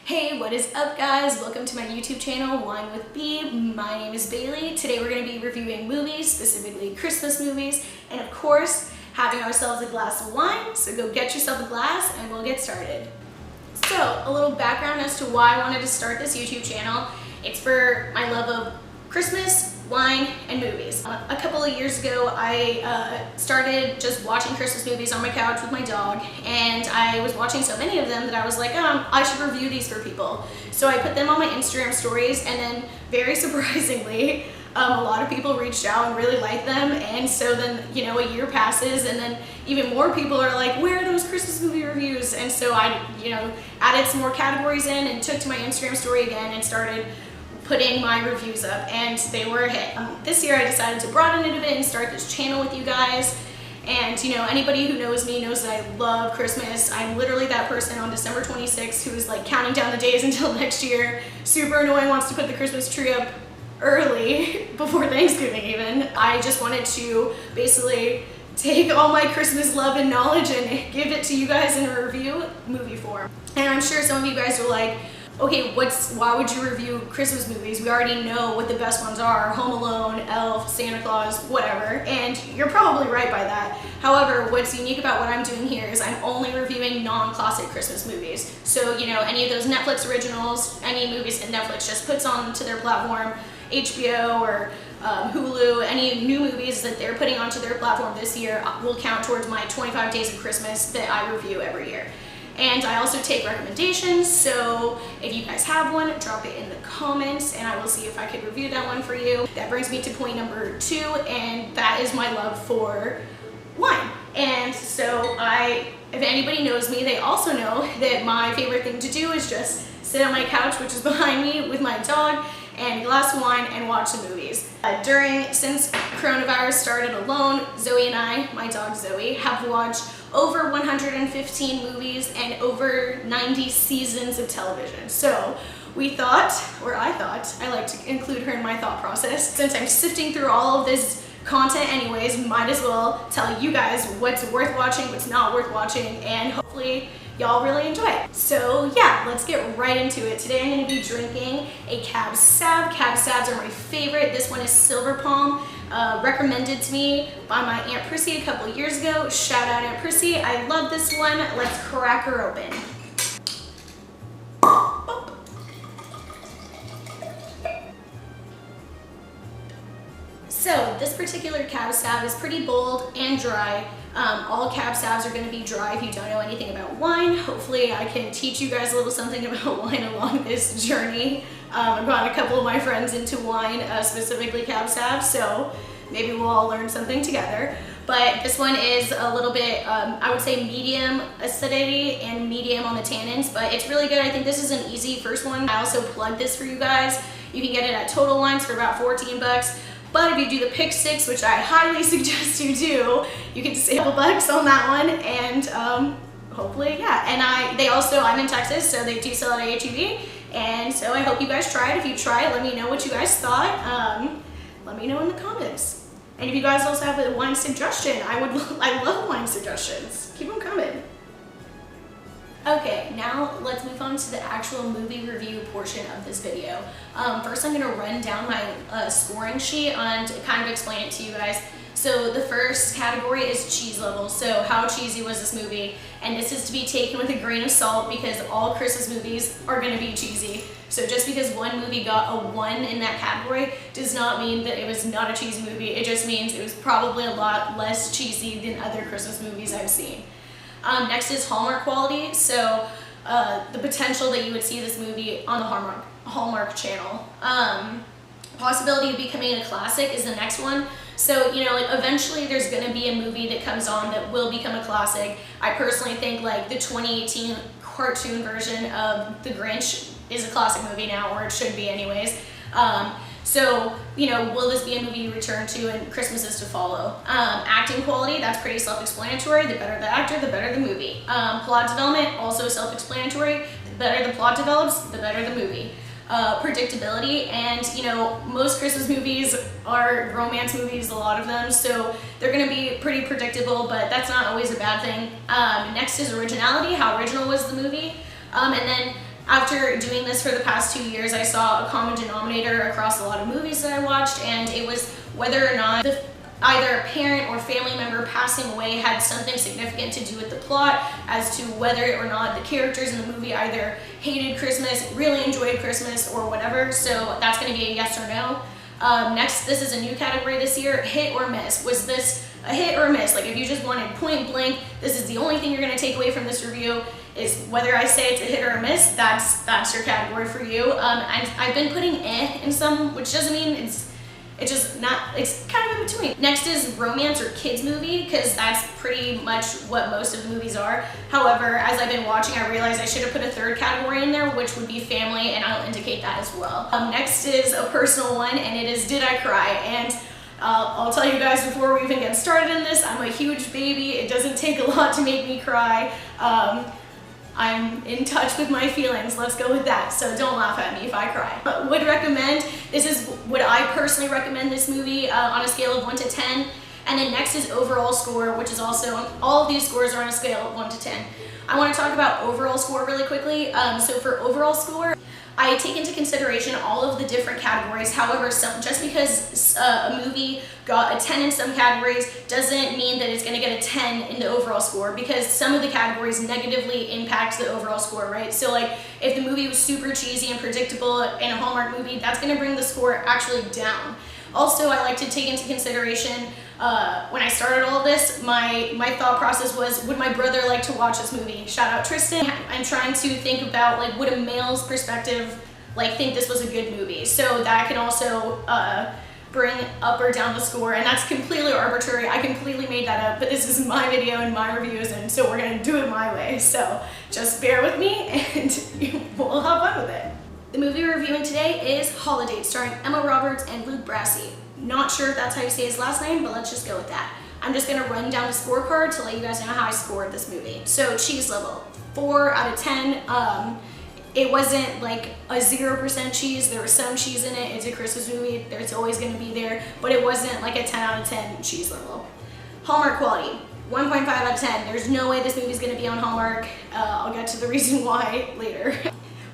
Hey, what is up guys? Welcome to my YouTube channel, Wine with B. My name is Bailey. Today we're going to be reviewing movies, specifically Christmas movies, and of course, having ourselves a glass of wine. So go get yourself a glass and we'll get started. So, a little background as to why I wanted to start this YouTube channel. It's for my love of Christmas, wine, and movies. A couple of years ago, I started just watching Christmas movies on my couch with my dog, and I was watching so many of them that I was like, I should review these for people. So I put them on my Instagram stories, and then very surprisingly, a lot of people reached out and really liked them, and so then, you know, a year passes, and then even more people are like, where are those Christmas movie reviews? And so I, added some more categories in and took to my Instagram story again and started putting my reviews up, and they were a hit. This year I decided to broaden it a bit and start this channel with you guys. And anybody who knows me knows that I love Christmas. I'm literally that person on December 26th who is like counting down the days until next year. Super annoying, wants to put the Christmas tree up early, before Thanksgiving even. I just wanted to basically take all my Christmas love and knowledge and give it to you guys in a review movie form. And I'm sure some of you guys are like, okay, why would you review Christmas movies? We already know what the best ones are: Home Alone, Elf, Santa Claus, whatever. And you're probably right by that. However, what's unique about what I'm doing here is I'm only reviewing non-classic Christmas movies. So, any of those Netflix originals, any movies that Netflix just puts onto their platform, HBO or Hulu, any new movies that they're putting onto their platform this year will count towards my 25 Days of Christmas that I review every year. And I also take recommendations, so if you guys have one, drop it in the comments and I will see if I could review that one for you. That brings me to point number 2, and that is my love for wine. And so if anybody knows me, they also know that my favorite thing to do is just sit on my couch, which is behind me, with my dog and a glass of wine and watch the movies. Since coronavirus started alone, Zoe and I, my dog Zoe, have watched over 115 movies and over 90 seasons of television. So I thought, I like to include her in my thought process. Since I'm sifting through all of this content anyways, might as well tell you guys what's worth watching, what's not worth watching, and hopefully y'all really enjoy it. So yeah, let's get right into it. Today I'm going to be drinking a Cab Sav. Cab Savs are my favorite. This one is Silver Palm, recommended to me by my Aunt Prissy a couple years ago. Shout out Aunt Prissy. I love this one. Let's crack her open. So this particular Cab Sav is pretty bold and dry. All Cab Savs are going to be dry if you don't know anything about wine. Hopefully I can teach you guys a little something about wine along this journey. I've gotten a couple of my friends into wine, specifically Cab Sav, so maybe we'll all learn something together. But this one is a little bit, I would say medium acidity and medium on the tannins, but it's really good. I think this is an easy first one. I also plugged this for you guys. You can get it at Total Wines for about 14 bucks. But if you do the Pick 6, which I highly suggest you do, you can save $2 on that one, and hopefully, yeah. And I'm in Texas, so they do sell it at H-E-B, and so I hope you guys try it. If you try it, let me know what you guys thought. Let me know in the comments. And if you guys also have a wine suggestion, I love wine suggestions. Keep them coming. Okay, now let's move on to the actual movie review portion of this video. First I'm going to run down my scoring sheet and kind of explain it to you guys. So the first category is cheese levels. So how cheesy was this movie? And this is to be taken with a grain of salt because all Christmas movies are going to be cheesy. So just because one movie got a 1 in that category does not mean that it was not a cheesy movie. It just means it was probably a lot less cheesy than other Christmas movies I've seen. Next is Hallmark quality, so the potential that you would see this movie on the Hallmark channel. Possibility of becoming a classic is the next one. So, eventually there's going to be a movie that comes on that will become a classic. I personally think like the 2018 cartoon version of The Grinch is a classic movie now, or it should be anyways. So, will this be a movie you return to and Christmas is to follow? Acting quality, that's pretty self-explanatory. The better the actor, the better the movie. Plot development, also self-explanatory. The better the plot develops, the better the movie. Predictability, and most Christmas movies are romance movies, a lot of them, so they're going to be pretty predictable, but that's not always a bad thing. Next is originality, how original was the movie, and then After doing this for the past 2 years, I saw a common denominator across a lot of movies that I watched, and it was whether or not either a parent or family member passing away had something significant to do with the plot, as to whether or not the characters in the movie either hated Christmas, really enjoyed Christmas, or whatever. So that's going to be a yes or no. Next, this is a new category this year, hit or miss. Was this a hit or a miss? Like, if you just wanted point blank, this is the only thing you're going to take away from this review, is whether I say it's a hit or a miss. That's your category for you. I've been putting in some, which doesn't mean it's just not, it's kind of in between. Next is romance or kids movie, because that's pretty much what most of the movies are. However, as I've been watching, I realized I should have put a third category in there, which would be family, and I'll indicate that as well. Next is a personal one, and it is Did I Cry? And I'll tell you guys before we even get started in this, I'm a huge baby. It doesn't take a lot to make me cry. I'm in touch with my feelings, let's go with that. So don't laugh at me if I cry. But would recommend, would I personally recommend this movie on a scale of 1 to 10. And then next is overall score, which is also, all of these scores are on a scale of 1 to 10. I want to talk about overall score really quickly. So for overall score, I take into consideration all of the different categories. However, just because a movie got a 10 in some categories doesn't mean that it's going to get a 10 in the overall score, because some of the categories negatively impact the overall score, right? So like, if the movie was super cheesy and predictable in a Hallmark movie, that's going to bring the score actually down. Also, I like to take into consideration, when I started all of this, my thought process was, would my brother like to watch this movie? Shout out Tristan. I'm trying to think about, like, would a male's perspective, like, think this was a good movie? So that can also bring up or down the score, and that's completely arbitrary. I completely made that up, but this is my video and my reviews, and so we're gonna do it my way. So just bear with me, and we'll have fun with it. The movie we're reviewing today is Holidate, starring Emma Roberts and Luke Bracey. Not sure if that's how you say his last name, but let's just go with that. I'm just gonna run down the scorecard to let you guys know how I scored this movie. So cheese level, 4 out of 10. It wasn't like a 0% cheese. There was some cheese in it. It's a Christmas movie. It's always gonna be there, but it wasn't like a 10 out of 10 cheese level. Hallmark quality, 1.5 out of 10. There's no way this movie's gonna be on Hallmark. I'll get to the reason why later.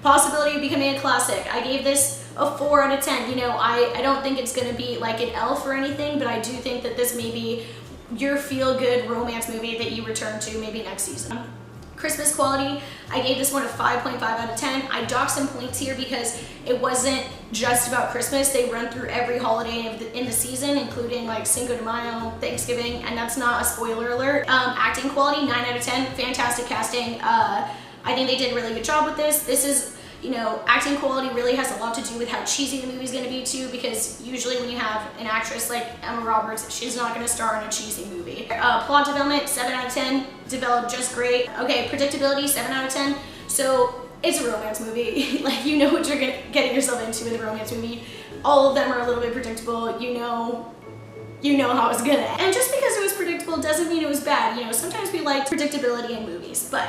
Possibility of becoming a classic. I gave this a 4 out of 10. You know, I don't think it's gonna be like an Elf or anything, but I do think that this may be your feel-good romance movie that you return to maybe next season. Christmas quality, I gave this one a 5.5 out of 10. I docked some points here because it wasn't just about Christmas. They run through every holiday in the season, including like Cinco de Mayo, Thanksgiving, and that's not a spoiler alert. Acting quality, 9 out of 10, fantastic casting. I think they did a really good job with this. This is, you know, acting quality really has a lot to do with how cheesy the movie's gonna be too, because usually when you have an actress like Emma Roberts, she's not gonna star in a cheesy movie. Plot development, 7 out of 10, developed just great. Okay, predictability, 7 out of 10. So it's a romance movie. Like, you know what you're getting yourself into with a romance movie. All of them are a little bit predictable. You know how it's gonna end. And just because it was predictable doesn't mean it was bad. You know, sometimes we like predictability in movies, but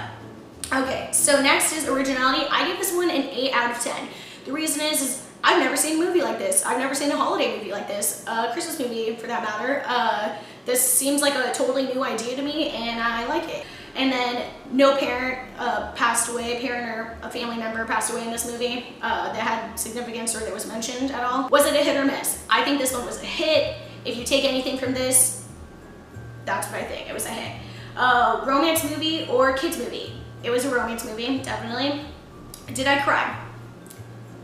okay, so next is originality. I give this one an 8 out of 10. The reason is I've never seen a movie like this. I've never seen a holiday movie like this, a Christmas movie for that matter. This seems like a totally new idea to me, and I like it. And then no parent passed away, a parent or a family member passed away in this movie that had significance or that was mentioned at all. Was it a hit or miss? I think this one was a hit. If you take anything from this, that's what I think. It was a hit. Romance movie or kids movie? It was a romance movie, definitely. Did I cry?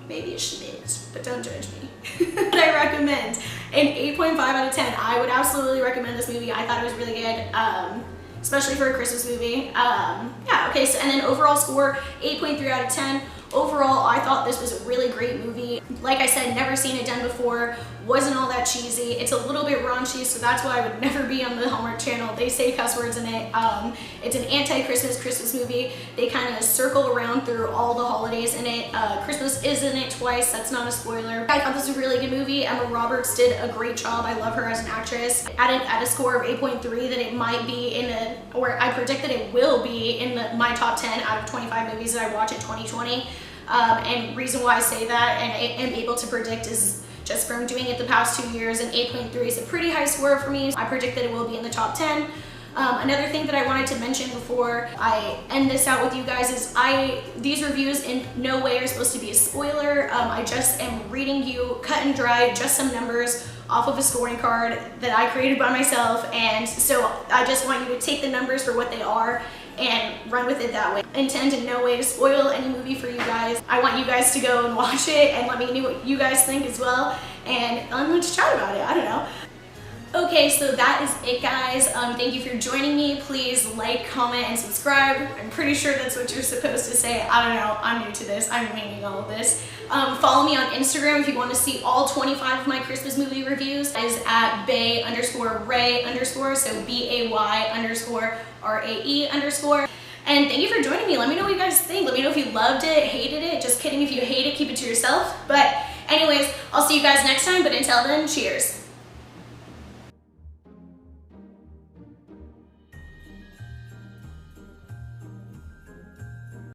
Maybe a schmidge, but don't judge me. Would I recommend? An 8.5 out of 10. I would absolutely recommend this movie. I thought it was really good, especially for a Christmas movie. Yeah, okay, so and then overall score, 8.3 out of 10. Overall, I thought this was a really great movie. Like I said, never seen it done before. Wasn't all that cheesy. It's a little bit raunchy, so that's why I would never be on the Hallmark Channel. They say cuss words in it. It's an anti-Christmas Christmas movie. They kind of circle around through all the holidays in it. Christmas is in it twice. That's not a spoiler. I thought this was a really good movie. Emma Roberts did a great job. I love her as an actress. At a score of 8.3, that it might be in the, or I predict that it will be in my top 10 out of 25 movies that I watch in 2020. And reason why I say that and I am able to predict is just from doing it the past 2 years, and 8.3 is a pretty high score for me. I predict that it will be in the top 10. Another thing that I wanted to mention before I end this out with you guys is these reviews in no way are supposed to be a spoiler. I just am reading you cut and dry, just some numbers off of a scoring card that I created by myself, and so I just want you to take the numbers for what they are and run with it that way. I intend in no way to spoil any movie for you guys. I want you guys to go and watch it and let me know what you guys think as well, and let's chat about it. I don't know. Okay, so that is it, guys. Thank you for joining me. Please like, comment, and subscribe. I'm pretty sure that's what you're supposed to say. I don't know. I'm new to this. I'm winging all of this. Follow me on Instagram if you want to see all 25 of my Christmas movie reviews. It is at bay_ray_, so BAY_RAE_. And thank you for joining me. Let me know what you guys think. Let me know if you loved it, hated it. Just kidding. If you hate it, keep it to yourself. But anyways, I'll see you guys next time. But until then, cheers.